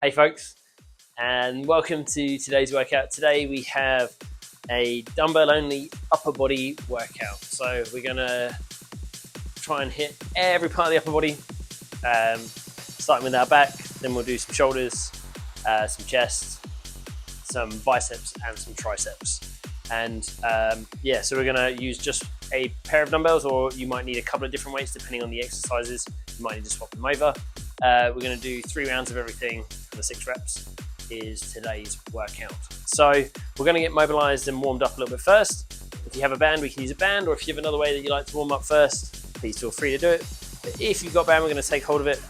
Hey folks, and welcome to today's workout. Today we have a dumbbell only upper body workout. So we're gonna try and hit every part of the upper body, starting with our back, then we'll do some shoulders, some chest, some biceps and some triceps. And so we're gonna use just a pair of dumbbells, or you might need a couple of different weights depending on the exercises. You might need to swap them over. We're going to do 3 rounds of everything for the 6 reps is today's workout. So we're going to get mobilized and warmed up a little bit first. If you have a band, we can use a band, or if you have another way that you like to warm up first, please feel free to do it. But if you've got a band, we're going to take hold of it,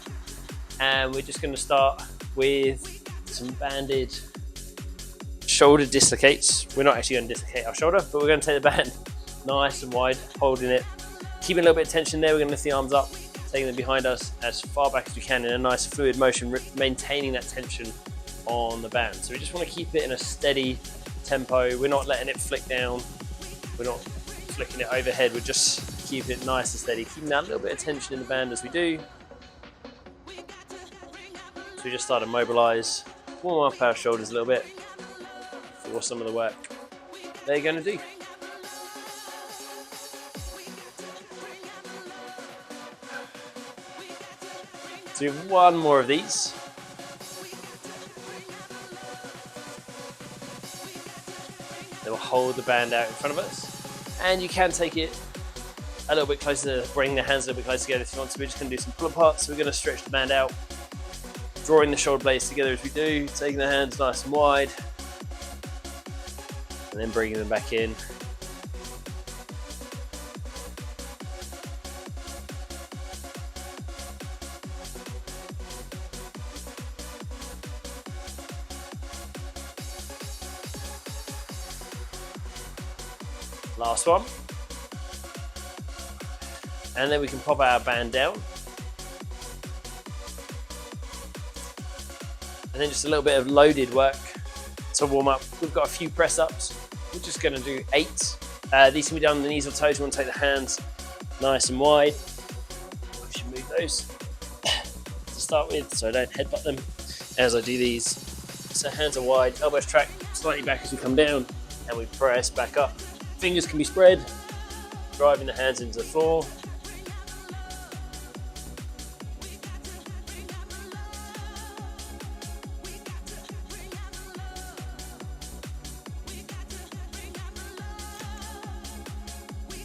and we're just going to start with some banded shoulder dislocates. We're not actually going to dislocate our shoulder, but we're going to take the band nice and wide, holding it, keeping a little bit of tension there. We're going to lift the arms up, taking them behind us as far back as we can in a nice fluid motion, maintaining that tension on the band. So we just want to keep it in a steady tempo. We're not letting it flick down. We're not flicking it overhead. We're just keeping it nice and steady, keeping that little bit of tension in the band as we do. So we just start to mobilize, warm up our shoulders a little bit for some of the work they're going to do. So we have one more of these. Then we'll hold the band out in front of us. And you can take it a little bit closer, bring the hands a little bit closer together if you want to. We're just going to do some pull apart. So we're going to stretch the band out, drawing the shoulder blades together as we do, taking the hands nice and wide, and then bringing them back in. Last one. And then we can pop our band down. And then just a little bit of loaded work to warm up. We've got a few press ups. We're just going to do 8. These can be done on the knees or toes. We want to take the hands nice and wide. We should move those to start with so I don't headbutt them as I do these. So hands are wide, elbows track slightly back as we come down, and we press back up. Fingers can be spread, driving the hands into the floor.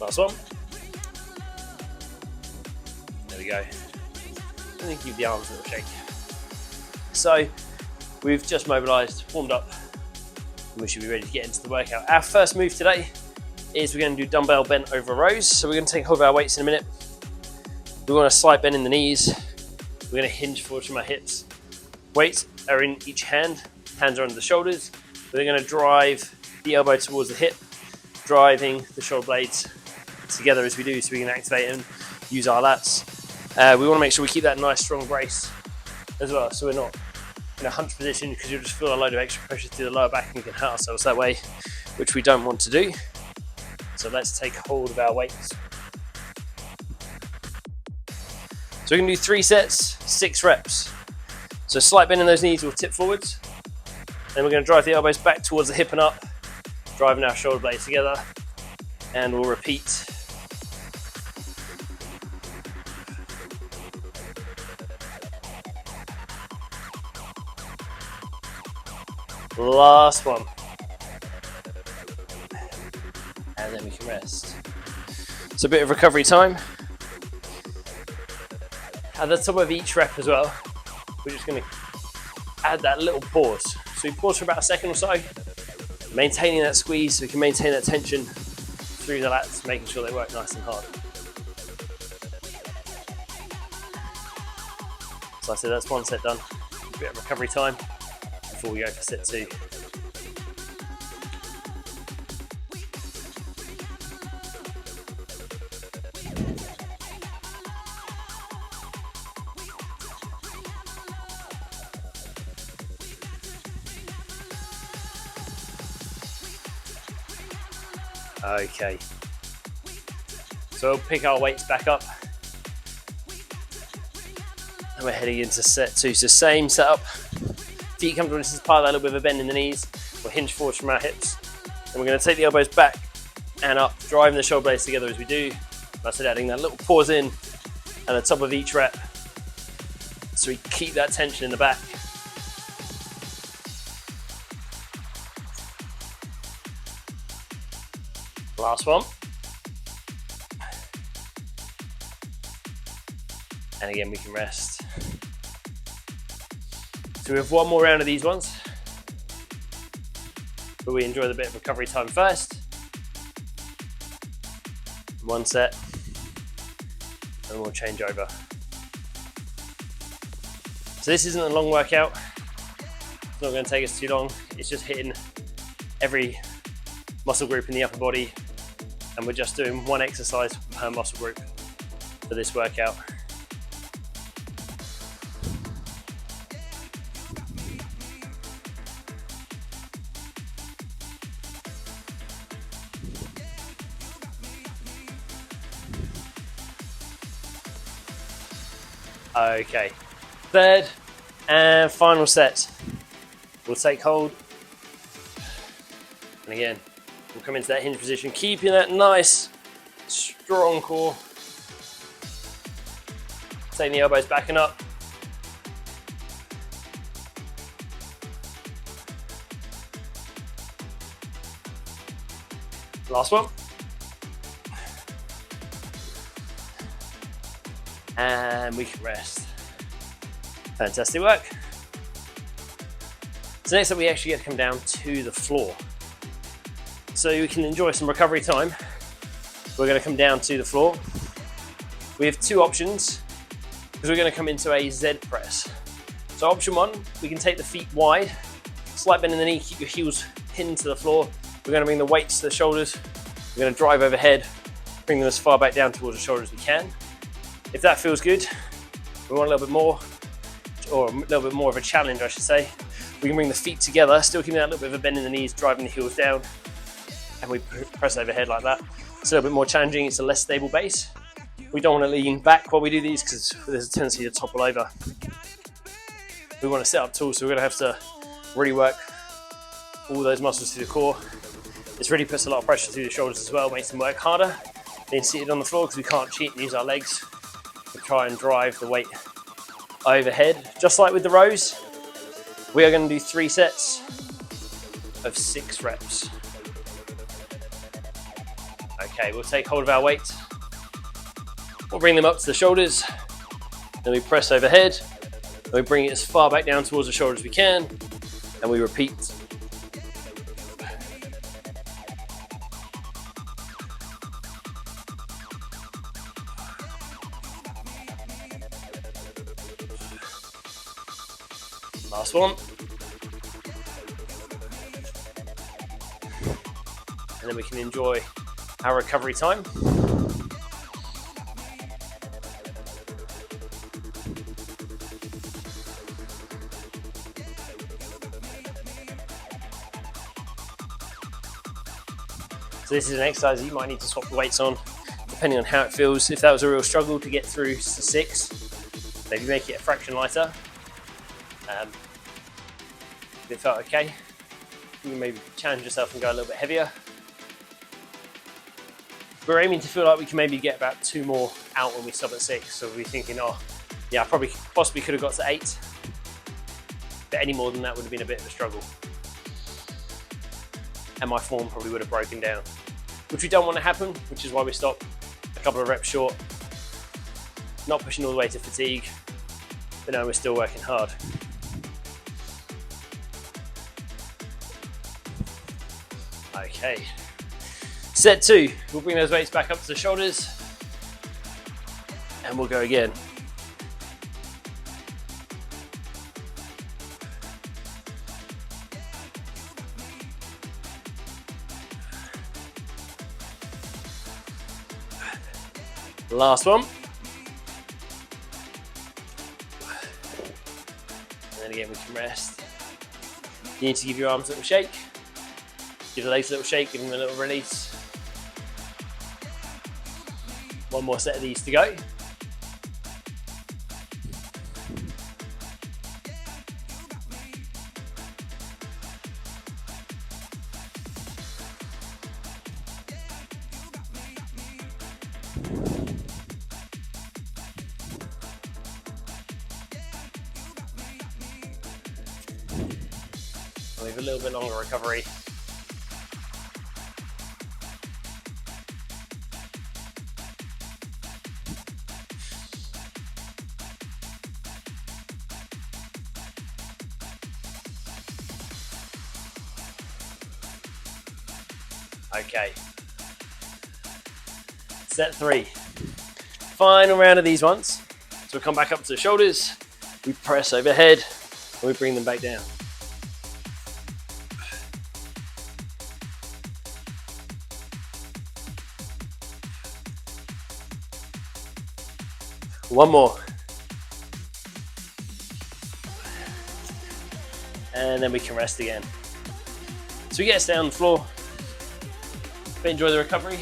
Last one. There we go. And then give the arms a little shake. So we've just mobilized, warmed up, and we should be ready to get into the workout. Our first move today is we're going to do dumbbell bent over rows. So we're going to take hold of our weights in a minute. We want a slight bend in the knees. We're going to hinge forward from our hips. Weights are in each hand. Hands are under the shoulders. We're going to drive the elbow towards the hip, driving the shoulder blades together as we do, so we can activate and use our lats. We want to make sure we keep that nice strong brace as well, so we're not in a hunch position, because you'll just feel a load of extra pressure through the lower back and we can hurt ourselves that way, which we don't want to do. So let's take hold of our weights. So we're going to do 3 sets, 6 reps. So slight bend in those knees, we'll tip forwards. Then we're going to drive the elbows back towards the hip and up, driving our shoulder blades together. And we'll repeat. Last one. And then we can rest. So a bit of recovery time. At the top of each rep as well, we're just going to add that little pause. So we pause for about a second or so, maintaining that squeeze so we can maintain that tension through the lats, making sure they work nice and hard. So I said that's 1 set done. A bit of recovery time before we go for set 2. Okay, so we'll pick our weights back up and we're heading into set 2. So same setup, feet come to this part of that little bit of a bend in the knees. We'll hinge forward from our hips. And we're going to take the elbows back and up, driving the shoulder blades together as we do. That's it, adding that little pause in at the top of each rep. So we keep that tension in the back. Last one. And again, we can rest. So we have one more round of these ones, but we enjoy the bit of recovery time first. One set, and we'll change over. So this isn't a long workout. It's not going to take us too long. It's just hitting every muscle group in the upper body, and we're just doing one exercise per muscle group for this workout. Okay, third and final set. We'll take hold, and again, we'll come into that hinge position, keeping that nice, strong core. Taking the elbows back and up. Last one. And we can rest. Fantastic work. So next up, we actually get to come down to the floor. So we can enjoy some recovery time. We're going to come down to the floor. We have two options, because we're going to come into a Z press. So option one, we can take the feet wide, slight bend in the knee, keep your heels pinned to the floor. We're going to bring the weights to the shoulders. We're going to drive overhead, bring them as far back down towards the shoulders as we can. If that feels good, we want a little bit more, or a little bit more of a challenge, I should say. We can bring the feet together, still keeping that little bit of a bend in the knees, driving the heels down, and we press overhead like that. It's a little bit more challenging, it's a less stable base. We don't want to lean back while we do these because there's a tendency to topple over. We want to sit up tall, so we're going to have to really work all those muscles through the core. This really puts a lot of pressure through the shoulders as well, makes them work harder being seated on the floor because we can't cheat and use our legs to try and drive the weight overhead. Just like with the rows, we are going to do 3 sets of 6 reps. Okay, we'll take hold of our weight. We'll bring them up to the shoulders. Then we press overhead. Then we bring it as far back down towards the shoulders as we can. And we repeat. Last one. And then we can enjoy our recovery time. So this is an exercise that you might need to swap the weights on, depending on how it feels. If that was a real struggle to get through to 6, maybe make it a fraction lighter. If it felt okay, you can maybe challenge yourself and go a little bit heavier. We're aiming to feel like we can maybe get about 2 more out when we stop at 6. So we're thinking, oh, yeah, I possibly could have got to 8, but any more than that would have been a bit of a struggle. And my form probably would have broken down, which we don't want to happen, which is why we stop a couple of reps short. Not pushing all the way to fatigue, but no, we're still working hard. Okay. Set 2, we'll bring those weights back up to the shoulders and we'll go again. Last one. And then again we can rest. You need to give your arms a little shake. Give the legs a little shake, give them a little release. One more set of these to go. We have a little bit longer recovery. Okay. Set 3. Final round of these ones. So we come back up to the shoulders, we press overhead, and we bring them back down. One more. And then we can rest again. So we get us down on the floor. But enjoy the recovery.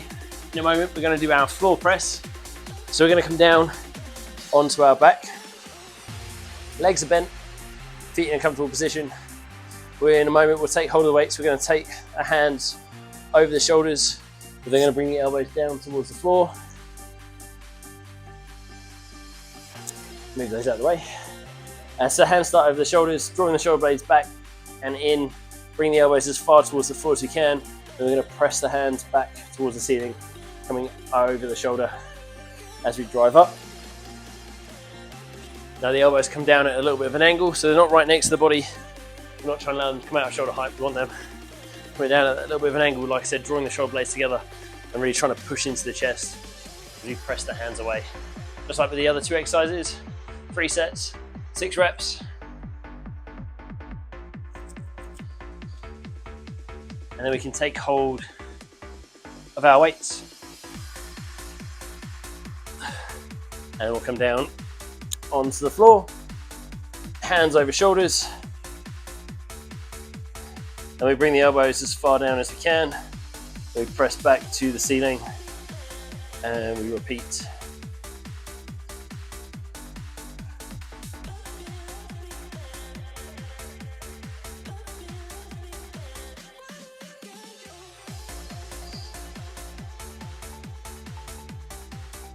In a moment, we're going to do our floor press. So we're going to come down onto our back. Legs are bent, feet in a comfortable position. In a moment, we'll take hold of the weights. We're going to take our hands over the shoulders. We're then going to bring the elbows down towards the floor. Move those out of the way. So hands start over the shoulders, drawing the shoulder blades back and in. Bring the elbows as far towards the floor as you can. Then we're going to press the hands back towards the ceiling, coming over the shoulder as we drive up. Now the elbows come down at a little bit of an angle, so they're not right next to the body. We're not trying to let them come out of shoulder height. We want them coming down at a little bit of an angle, like I said, drawing the shoulder blades together and really trying to push into the chest as we press the hands away. Just like with the other 2 exercises, 3 sets, 6 reps. And then we can take hold of our weights. And we'll come down onto the floor, hands over shoulders. And we bring the elbows as far down as we can. We press back to the ceiling and we repeat.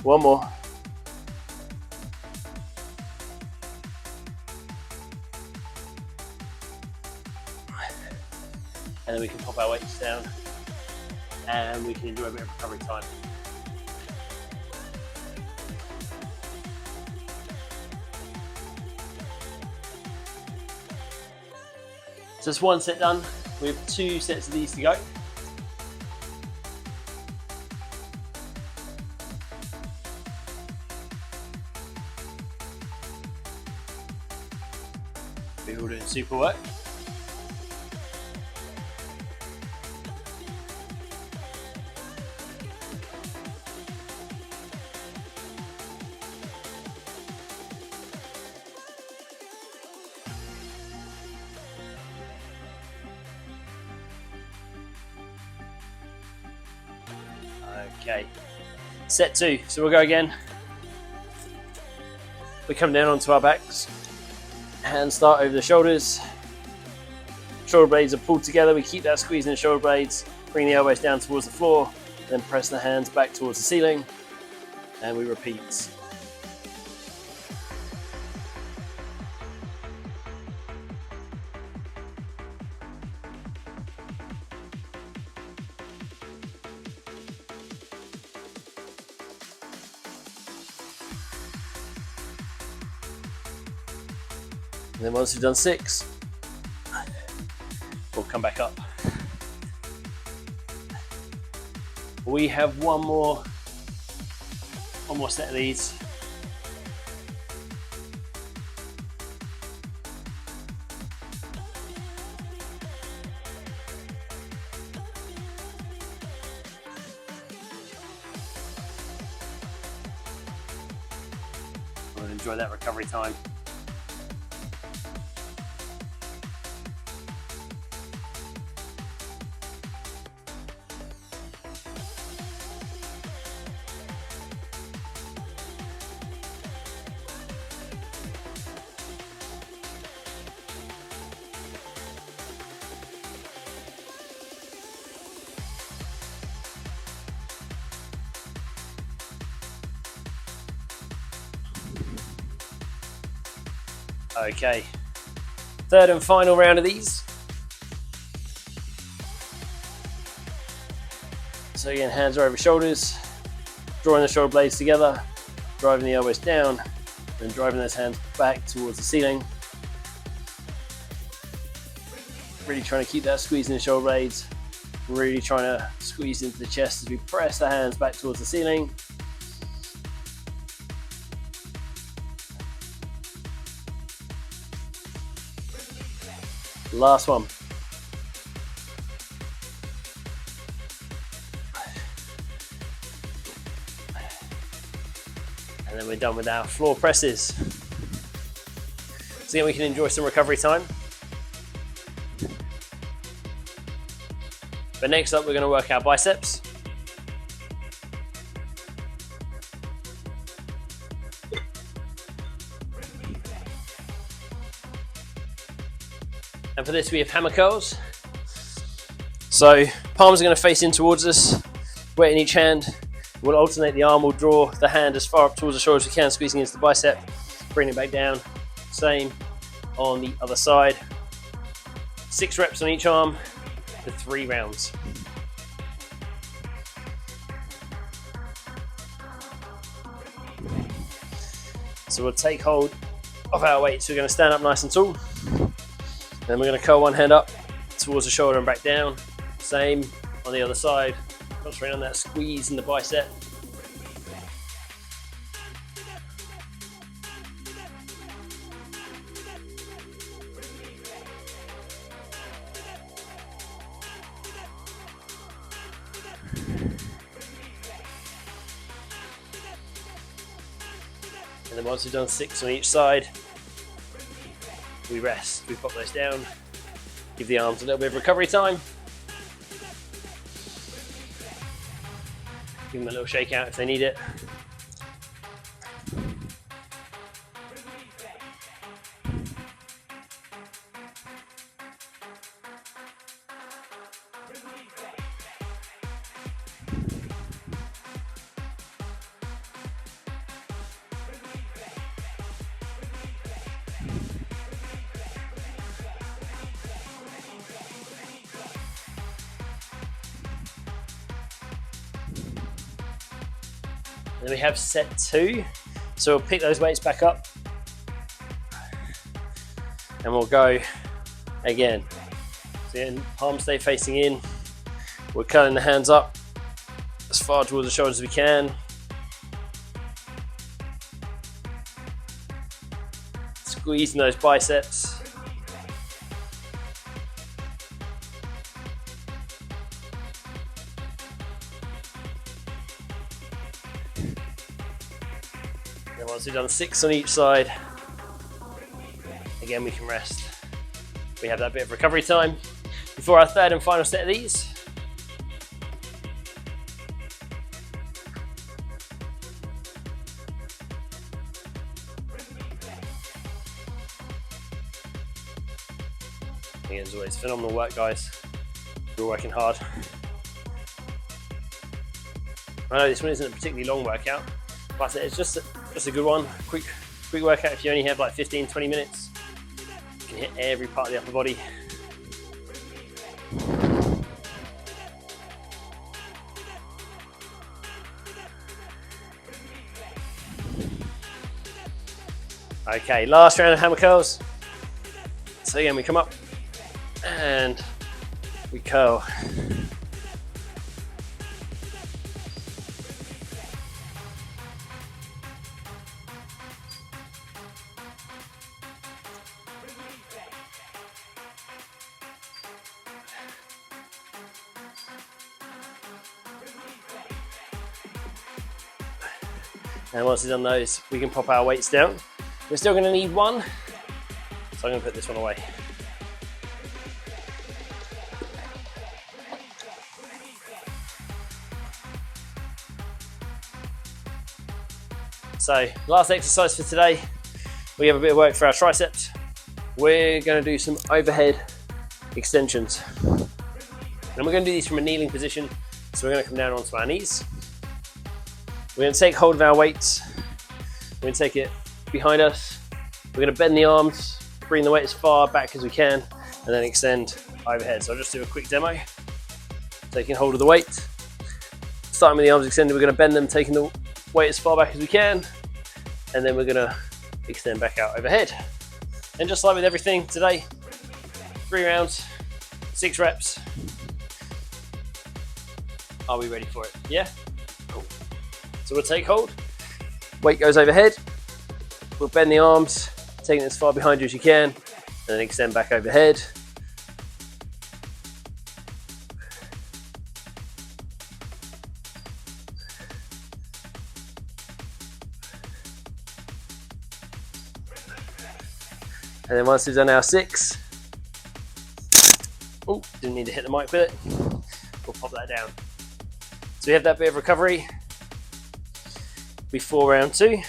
One more. And then we can pop our weights down and we can enjoy a bit of recovery time. So it's 1 set done. We have 2 sets of these to go. We're all doing super work. Okay, set 2. So we'll go again. We come down onto our backs. Hands start over the shoulders. Shoulder blades are pulled together. We keep that squeeze in the shoulder blades. Bring the elbows down towards the floor. Then press the hands back towards the ceiling. And we repeat. And then once we've done 6, we'll come back up. We have one more set of these. We'll enjoy that recovery time. Okay, third and final round of these. So again, hands are over shoulders, drawing the shoulder blades together, driving the elbows down, and driving those hands back towards the ceiling. Really trying to keep that squeeze in the shoulder blades, really trying to squeeze into the chest as we press the hands back towards the ceiling. Last one. And then we're done with our floor presses. So again, we can enjoy some recovery time. But next up, we're going to work our biceps. And for this, we have hammer curls. So palms are going to face in towards us, weight in each hand. We'll alternate the arm, we'll draw the hand as far up towards the shoulder as we can, squeezing into the bicep, bring it back down. Same on the other side. 6 reps on each arm for 3 rounds. So we'll take hold of our weights. We're going to stand up nice and tall. Then we're going to curl one hand up towards the shoulder and back down. Same on the other side. Concentrate on that squeeze in the bicep. And then once we've done 6 on each side, we rest, we pop those down, give the arms a little bit of recovery time. Give them a little shake out if they need it. Then we have set 2. So we'll pick those weights back up and we'll go again. So again, palms stay facing in. We're curling the hands up as far towards the shoulders as we can. Squeezing those biceps. And once we've done 6 on each side, again we can rest. We have that bit of recovery time before our third and final set of these. Again, as always, phenomenal work, guys. You're working hard. I know this one isn't a particularly long workout, but it's just a good one. Quick workout. If you only have like 15-20 minutes, you can hit every part of the upper body. Okay, last round of hammer curls. So again, we come up and we curl. And once we've done those, we can pop our weights down. We're still going to need one, so I'm going to put this one away. So, last exercise for today, we have a bit of work for our triceps. We're going to do some overhead extensions. And we're going to do these from a kneeling position, so we're going to come down onto our knees. We're going to take hold of our weights. We're going to take it behind us, We're going to bend the arms, bring the weight as far back as we can, and then extend overhead. So I'll just do a quick demo. Taking hold of the weight, starting with the arms extended, we're going to bend them, taking the weight as far back as we can, and then we're going to extend back out overhead. And just like with everything today, 3 rounds, 6 reps. Are we ready for it? Yeah? Cool. So we'll take hold, weight goes overhead, we'll bend the arms, taking it as far behind you as you can, and then extend back overhead. And then once we've done our 6, oh, didn't need to hit the mic with it, we'll pop that down. So we have that bit of recovery before round 2.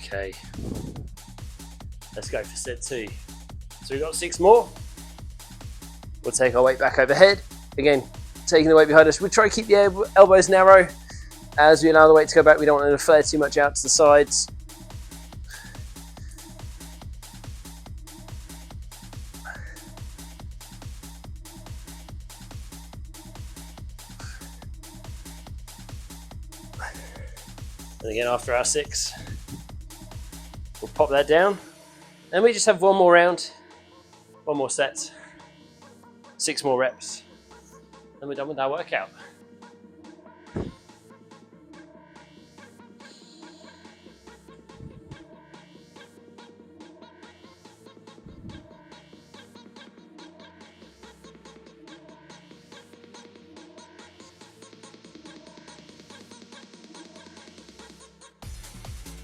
Okay, let's go for set 2. So we've got 6 more. We'll take our weight back overhead. Again, taking the weight behind us. We'll try to keep the elbows narrow as we allow the weight to go back. We don't want it to flare too much out to the sides. And again, after our 6, we'll pop that down. And we just have one more round, one more set, 6 more reps, and we're done with our workout.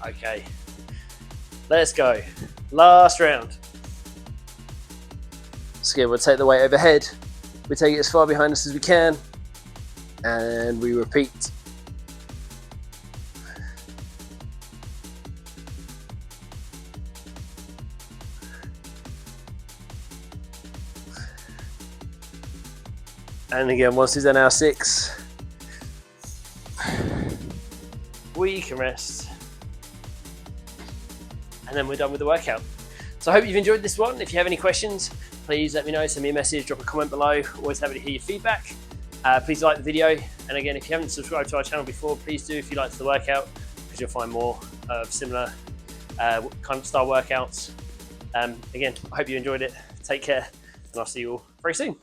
Okay, let's go. Last round. So again, we'll take the weight overhead. We take it as far behind us as we can, and we repeat. And again, once we've done our 6, we can rest. And then we're done with the workout. So I hope you've enjoyed this one. If you have any questions, please let me know. Send me a message, drop a comment below. Always happy to hear your feedback. Please like the video. And again, if you haven't subscribed to our channel before, please do if you liked the workout, because you'll find more of similar kind of style workouts. Again, I hope you enjoyed it. Take care, and I'll see you all very soon.